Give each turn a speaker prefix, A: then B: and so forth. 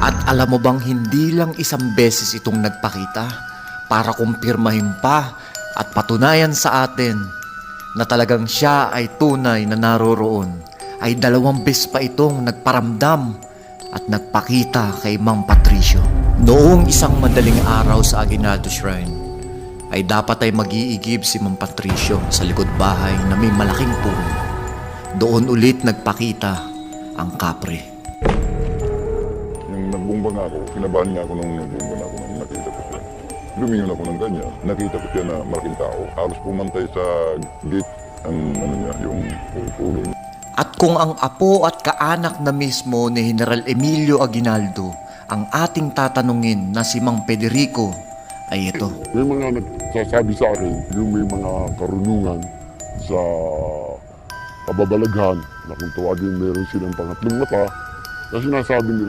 A: At alam mo bang hindi lang isang beses itong nagpakita para kumpirmahin pa at patunayan sa atin na talagang siya ay tunay na naroroon, ay 2 beses pa itong nagparamdam at nagpakita kay Mang Patricio. Noong isang madaling araw sa Aguinaldo Shrine, ay dapat ay mag-iigib si Mang Patricio sa likod bahay na may malaking puno. Doon ulit nagpakita ang kapre.
B: Yung nagbumba nga ako, kinabahan nga ako nung nagbumba na ako nung nakita ko siya. Lumingon ako ng ganyan. Nakita ko siya na malaking tao. Halos pumantay sa gate ang ano niya, yung pulo niya.
A: At kung ang apo at kaanak na mismo ni General Emilio Aguinaldo ang ating tatanungin na si Mang Federico, ay ito.
B: May mga nagsasabi sa akin, yung may mga karunungan sa kababalaghan na kung tawagin meron silang pangatlong mata na sinasabi nila